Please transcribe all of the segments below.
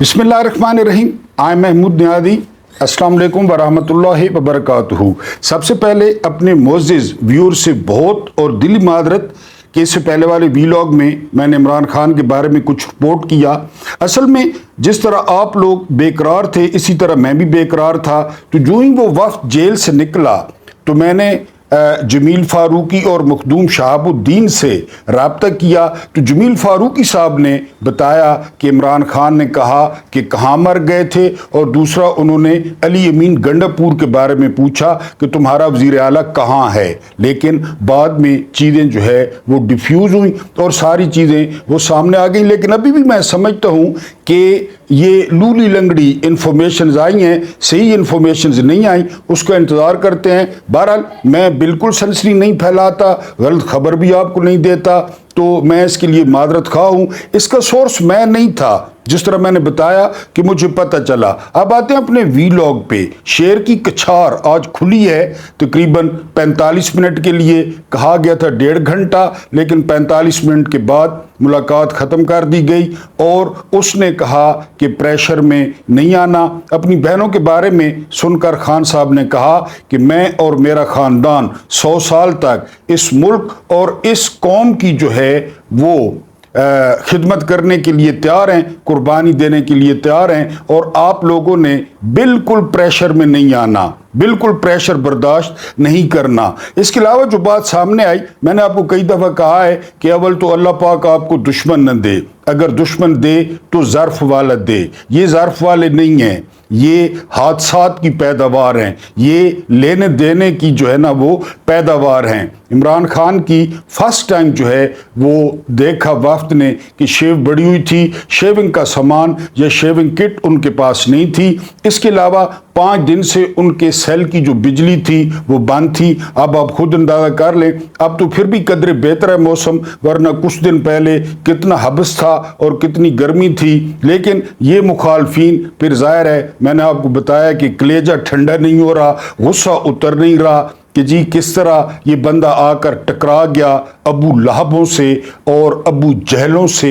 बिस्मिल्लाहिर्रहमानिर्रहीम। आई महमूद नियादी। अस्सलाम वालेकुम वरहमतुल्लाहि वबरकातुहू। सबसे पहले अपने मोअज़्ज़िज़ व्यूअर से बहुत और दिली मादरत कि इससे पहले वाले वीलॉग में मैंने इमरान खान के बारे में कुछ रिपोर्ट किया। असल में जिस तरह आप लोग बेकरार थे इसी तरह मैं भी बेकरार था। तो जो ही वो वफ्द जेल से निकला तो मैंने जमील फारूकी और मखदूम शहाबुद्दीन से रब्ता किया। तो जमील फारूकी साहब ने बताया कि इमरान खान ने कहा कि कहाँ मर गए थे, और दूसरा उन्होंने अली अमीन गंडापुर के बारे में पूछा कि तुम्हारा वज़ीर आला कहाँ है। लेकिन बाद में चीज़ें जो है वो डिफ्यूज़ हुई और सारी चीज़ें वो सामने आ गई। लेकिन अभी भी मैं समझता हूँ कि ये लूली लंगड़ी इन्फॉर्मेशन आई हैं, सही इन्फॉर्मेशन नहीं आई, उसका इंतज़ार करते हैं। बहरहाल मैं बिल्कुल सनसनी नहीं फैलाता, गलत खबर भी आपको नहीं देता, तो मैं इसके लिए मादरत खा हूँ। इसका सोर्स मैं नहीं था, जिस तरह मैंने बताया कि मुझे पता चला। अब आते हैं अपने वीलॉग पे। शेर की कछार आज खुली है तकरीबन 45 मिनट के लिए, कहा गया था 1.5 घंटा, लेकिन 45 मिनट के बाद मुलाकात ख़त्म कर दी गई और उसने कहा कि प्रेशर में नहीं आना। अपनी बहनों के बारे में सुनकर खान साहब ने कहा कि मैं और मेरा ख़ानदान 100 साल तक इस मुल्क और इस कौम की जो है वो खिदमत करने के लिए तैयार हैं, कुर्बानी देने के लिए तैयार हैं, और आप लोगों ने बिल्कुल प्रेशर में नहीं आना, बिल्कुल प्रेशर बर्दाश्त नहीं करना। इसके अलावा जो बात सामने आई, मैंने आपको कई दफ़ा कहा है कि अव्वल तो अल्लाह पाक आपको दुश्मन न दे, अगर दुश्मन दे तो ज़र्फ वाला दे। ये ज़र्फ वाले नहीं हैं, ये हादसात की पैदावार हैं, ये लेने देने की जो है ना वो पैदावार हैं। इमरान खान की फर्स्ट टाइम जो है वो देखा वफ्द ने कि शेव बढ़ी हुई थी, शेविंग का सामान या शेविंग किट उनके पास नहीं थी। इसके अलावा 5 दिन से उनके सेल की जो बिजली थी वो बंद थी। अब आप खुद अंदाजा कर लें, अब तो फिर भी कदरे बेहतर है मौसम, वरना कुछ दिन पहले कितना हबस था और कितनी गर्मी थी। लेकिन ये मुखालफीन फिर जाहिर है, मैंने आपको बताया कि कलेजा ठंडा नहीं हो रहा, गुस्सा उतर नहीं रहा कि जी किस तरह ये बंदा आकर टकरा गया अबू लहबों से और अबू जहलों से।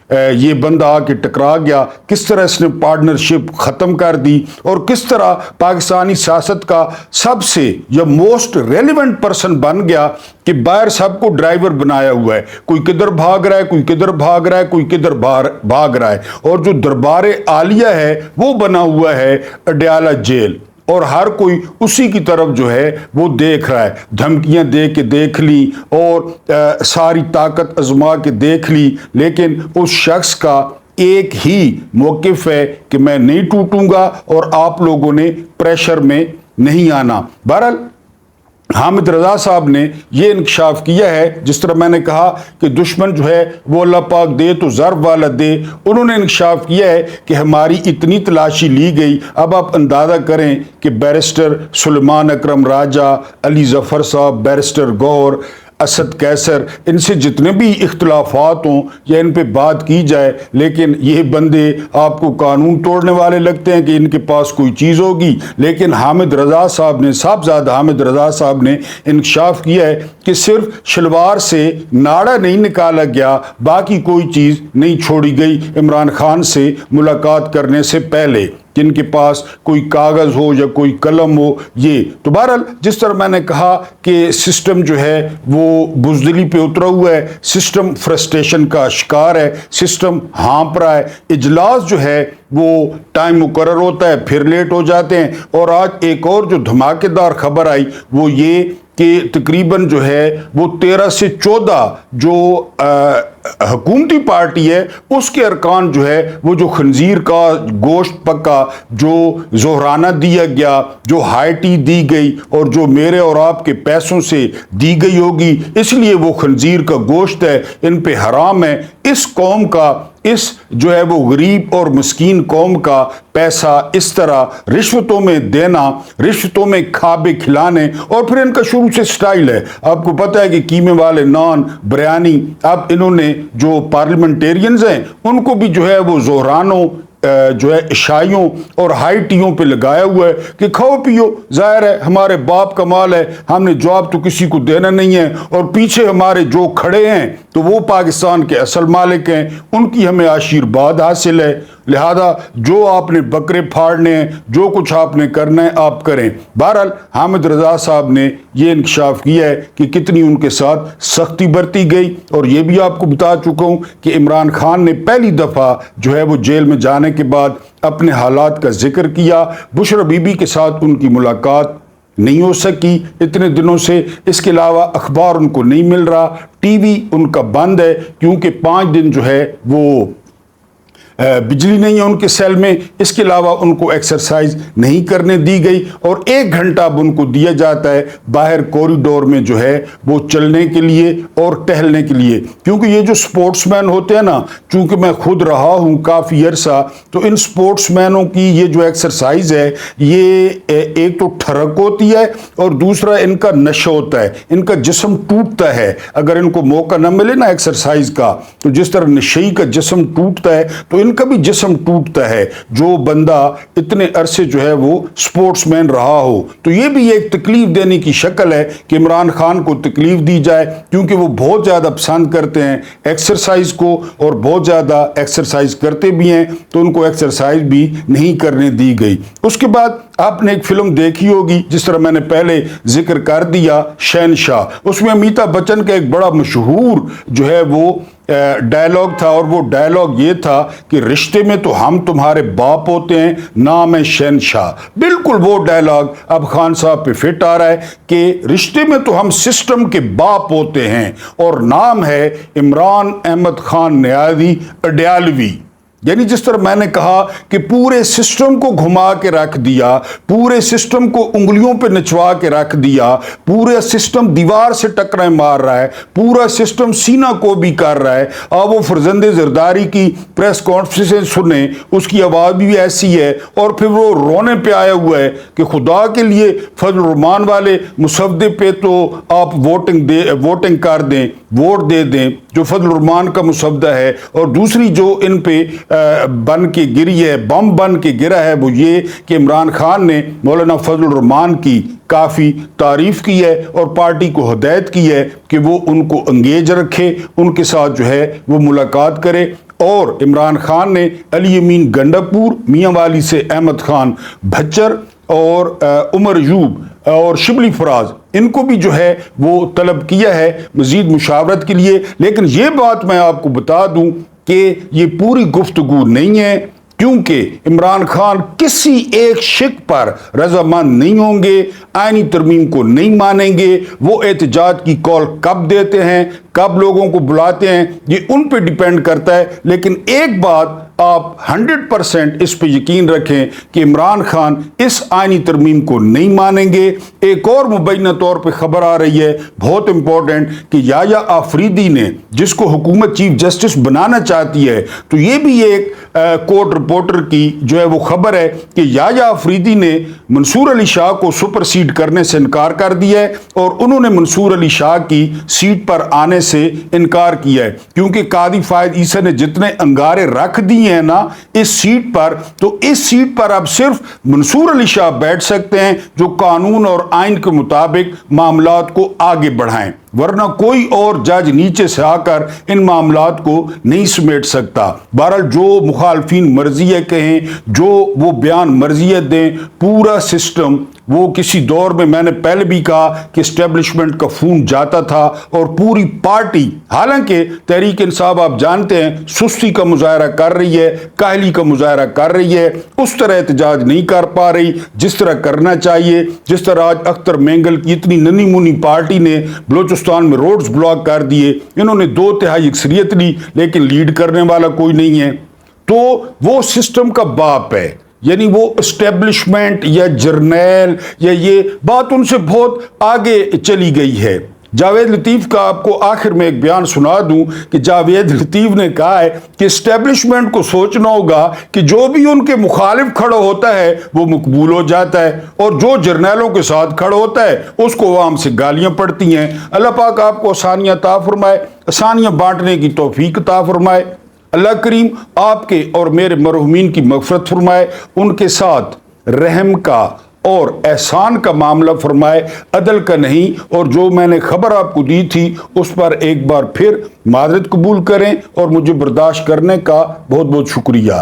ये बंदा आके टकरा गया, किस तरह इसने पार्टनरशिप ख़त्म कर दी और किस तरह पाकिस्तानी सियासत का सबसे या मोस्ट रेलिवेंट पर्सन बन गया कि बाहर सबको ड्राइवर बनाया हुआ है। कोई किधर भाग रहा है, कोई किधर भाग रहा है, कोई किधर भाग रहा है, और जो दरबार आलिया है वो बना हुआ है अडयाला जेल, और हर कोई उसी की तरफ जो है वो देख रहा है। धमकियां दे के देख ली और सारी ताकत आजमा के देख ली, लेकिन उस शख्स का एक ही मौक़िफ़ है कि मैं नहीं टूटूंगा और आप लोगों ने प्रेशर में नहीं आना। बहरहाल हामिद रज़ा साहब ने ये इंकशाफ किया है, जिस तरह मैंने कहा कि दुश्मन जो है वो अल्लाह पाक दे तो ज़र्फ वाला दे। उन्होंने इंकशाफ किया है कि हमारी इतनी तलाशी ली गई। अब आप अंदाज़ा करें कि बैरिस्टर सुलेमान अकरम राजा, अली ज़फ़र साहब, बैरिस्टर गौर, असद कैसर, इनसे जितने भी इख्तलाफात हों या इन पे बात की जाए, लेकिन ये बंदे आपको कानून तोड़ने वाले लगते हैं कि इनके पास कोई चीज़ होगी। लेकिन हामिद रज़ा साहब ने, साहबजादा हामिद रज़ा साहब ने इंकशाफ किया है कि सिर्फ शलवार से नाड़ा नहीं निकाला गया, बाकी कोई चीज़ नहीं छोड़ी गई इमरान खान से मुलाकात करने से पहले, जिनके पास कोई कागज़ हो या कोई कलम हो। ये तो बहरहाल जिस तरह मैंने कहा कि सिस्टम जो है वो बुज़दिली पे उतरा हुआ है, सिस्टम फ्रस्ट्रेशन का शिकार है, सिस्टम हाँप रहा है। इजलास जो है वो टाइम मुकर्रर होता है, फिर लेट हो जाते हैं। और आज एक और जो धमाकेदार खबर आई वो ये कि तकरीबन जो है वो 13 से 14 जो हुकूमती पार्टी है उसके अरकान जो है वो जो खंजीर का गोश्त पका जो जोहराना दिया गया, जो हाई टी दी गई और जो मेरे और आपके पैसों से दी गई होगी, इसलिए वो खंजीर का गोश्त है, इन पे हराम है। इस कौम का, इस जो है वो गरीब और मस्कीन कौम का पैसा इस तरह रिश्वतों में देना, रिश्वतों में खाबे खिलाने, और फिर इनका शुरू से स्टाइल है। आपको पता है कि कीमे वाले नान, बिरयानी, अब इन्होंने जो पार्लियामेंटेरियंस हैं उनको भी जो है वो जोहरानों जो है ईशाइयों और हाई टीयों पे लगाया हुआ है कि खाओ पियो, जाहिर है हमारे बाप का माल है, हमने जवाब तो किसी को देना नहीं है, और पीछे हमारे जो खड़े हैं तो वो पाकिस्तान के असल मालिक हैं, उनकी हमें आशीर्वाद हासिल है। لہذا جو آپ نے بکرے پھاڑنے ہیں، جو کچھ آپ نے کرنا ہے آپ کریں۔ بہرحال حامد رضا صاحب نے یہ انکشاف کیا ہے کہ کتنی ان کے ساتھ سختی برتی گئی، اور یہ بھی آپ کو بتا چکا ہوں کہ عمران خان نے پہلی دفعہ جو ہے وہ جیل میں جانے کے بعد اپنے حالات کا ذکر کیا۔ بشرا بی بی کے ساتھ ان کی ملاقات نہیں ہو سکی اتنے دنوں سے، اس کے علاوہ اخبار ان کو نہیں مل رہا، ٹی وی ان کا بند ہے کیونکہ 5 دن جو ہے وہ بجلی نہیں ہے ان کے سیل میں۔ اس کے علاوہ ان کو ایکسرسائز نہیں کرنے دی گئی، اور 1 گھنٹہ اب ان کو دیا جاتا ہے باہر کوریڈور میں جو ہے وہ چلنے کے لیے اور ٹہلنے کے لیے، کیونکہ یہ جو سپورٹس مین ہوتے ہیں نا، چونکہ میں خود رہا ہوں کافی عرصہ، تو ان سپورٹس مینوں کی یہ جو ایکسرسائز ہے یہ ایک تو ٹھڑک ہوتی ہے، اور دوسرا ان کا نشہ ہوتا ہے، ان کا جسم ٹوٹتا ہے اگر ان کو موقع نہ ملے نا ایکسرسائز کا، تو جس طرح نشئی کا جسم ٹوٹتا ہے تو ان کا بھی جسم ٹوٹتا ہے جو بندہ اتنے عرصے جو ہے وہ سپورٹس مین رہا ہو۔ تو یہ بھی ایک تکلیف دینے کی شکل ہے کہ عمران خان کو تکلیف دی جائے، کیونکہ وہ بہت زیادہ پسند کرتے ہیں ایکسرسائز کو اور بہت زیادہ ایکسرسائز کرتے بھی ہیں، تو ان کو ایکسرسائز بھی نہیں کرنے دی گئی۔ اس کے بعد آپ نے ایک فلم دیکھی ہوگی جس طرح میں نے پہلے ذکر کر دیا، شہنشاہ، اس میں امیتابھ بچن کا ایک بڑا مشہور جو ہے وہ ڈائلاگ تھا، اور وہ ڈائلاگ یہ تھا کہ رشتے میں تو ہم تمہارے باپ ہوتے ہیں، نام ہے شہنشاہ۔ بالکل وہ ڈائلاگ اب خان صاحب پہ فٹ آ رہا ہے کہ رشتے میں تو ہم سسٹم کے باپ ہوتے ہیں، اور نام ہے عمران احمد خان نیازی اڈیالوی۔ یعنی جس طرح میں نے کہا کہ پورے سسٹم کو گھما کے رکھ دیا، پورے سسٹم کو انگلیوں پہ نچوا کے رکھ دیا، پورا سسٹم دیوار سے ٹکرائیں مار رہا ہے، پورا سسٹم سینہ کو بھی کر رہا ہے۔ آپ وہ فرزند زرداری کی پریس کانفرنس سنیں، اس کی آواز بھی ایسی ہے، اور پھر وہ رونے پہ آیا ہوا ہے کہ خدا کے لیے فضل الرحمان والے مسودے پہ تو آپ ووٹنگ کر دیں، ووٹ دے دیں جو فضل الرحمان کا مسودہ ہے، اور دوسری جو ان پہ بن کے گری ہے، بم بن کے گرا ہے، وہ یہ کہ عمران خان نے مولانا فضل الرحمان کی کافی تعریف کی ہے اور پارٹی کو ہدایت کی ہے کہ وہ ان کو انگیج رکھے، ان کے ساتھ جو ہے وہ ملاقات کرے۔ اور عمران خان نے علی امین گنڈاپور، میاں والی سے احمد خان بھچر اور عمر ایوب اور شبلی فراز، ان کو بھی جو ہے وہ طلب کیا ہے مزید مشاورت کے لیے۔ لیکن یہ بات میں آپ کو بتا دوں کہ یہ پوری گفتگو نہیں ہے، کیونکہ عمران خان کسی ایک شک پر رضامند نہیں ہوں گے، آئینی ترمیم کو نہیں مانیں گے۔ وہ احتجاج کی کال کب دیتے ہیں، کب لوگوں کو بلاتے ہیں، یہ ان پہ ڈیپینڈ کرتا ہے۔ لیکن ایک بات آپ 100% اس پہ یقین رکھیں کہ عمران خان اس آئینی ترمیم کو نہیں مانیں گے۔ ایک اور مبینہ طور پہ خبر آ رہی ہے بہت امپورٹنٹ کہ یحییٰ آفریدی نے، جس کو حکومت چیف جسٹس بنانا چاہتی ہے، تو یہ بھی ایک کورٹ رپورٹر کی جو ہے وہ خبر ہے کہ یحییٰ آفریدی نے منصور علی شاہ کو سپرسیڈ کرنے سے انکار کر دیا ہے، اور انہوں نے منصور علی شاہ کی سیٹ پر آنے سے انکار کیا ہے، کیونکہ قاضی فائد عیسیٰ نے جتنے انگارے رکھ دیے ہیں نا اس سیٹ پر، تو اس سیٹ پر اب صرف منصور علی شاہ بیٹھ سکتے ہیں جو قانون اور آئین کے مطابق معاملات کو آگے بڑھائیں، ورنہ کوئی اور جج نیچے سے آ کر ان معاملات کو نہیں سمیٹ سکتا۔ بہرحال جو مخالفین مرضیہ کہیں، جو وہ بیان مرضیت دیں، پورا سسٹم وہ کسی دور میں نے پہلے بھی کہا کہ اسٹیبلشمنٹ کا خون جاتا تھا، اور پوری پارٹی، حالانکہ تحریک انصاف آپ جانتے ہیں سستی کا مظاہرہ کر رہی ہے، کاہلی کا مظاہرہ کر رہی ہے، اس طرح احتجاج نہیں کر پا رہی جس طرح کرنا چاہیے۔ جس طرح آج اختر مینگل کی اتنی ننھی منی پارٹی نے بلوچستان میں روڈز بلاک کر دیے، انہوں نے 2/3 اکثریت لی لیکن لیڈ کرنے والا کوئی نہیں ہے، تو وہ سسٹم کا باپ ہے۔ یعنی وہ اسٹیبلشمنٹ یا جرنیل یا یہ بات ان سے بہت آگے چلی گئی ہے۔ جاوید لطیف کا آپ کو آخر میں ایک بیان سنا دوں کہ جاوید لطیف نے کہا ہے کہ اسٹیبلشمنٹ کو سوچنا ہوگا کہ جو بھی ان کے مخالف کھڑا ہوتا ہے وہ مقبول ہو جاتا ہے، اور جو جرنیلوں کے ساتھ کھڑا ہوتا ہے اس کو عوام سے گالیاں پڑتی ہیں۔ اللہ پاک آپ کو آسانیاں عطا فرمائے، آسانیاں بانٹنے کی توفیق عطا فرمائے۔ اللہ کریم آپ کے اور میرے مرحومین کی مغفرت فرمائے، ان کے ساتھ رحم کا اور احسان کا معاملہ فرمائے، عدل کا نہیں۔ اور جو میں نے خبر آپ کو دی تھی اس پر ایک بار پھر معذرت قبول کریں، اور مجھے برداشت کرنے کا بہت بہت شکریہ۔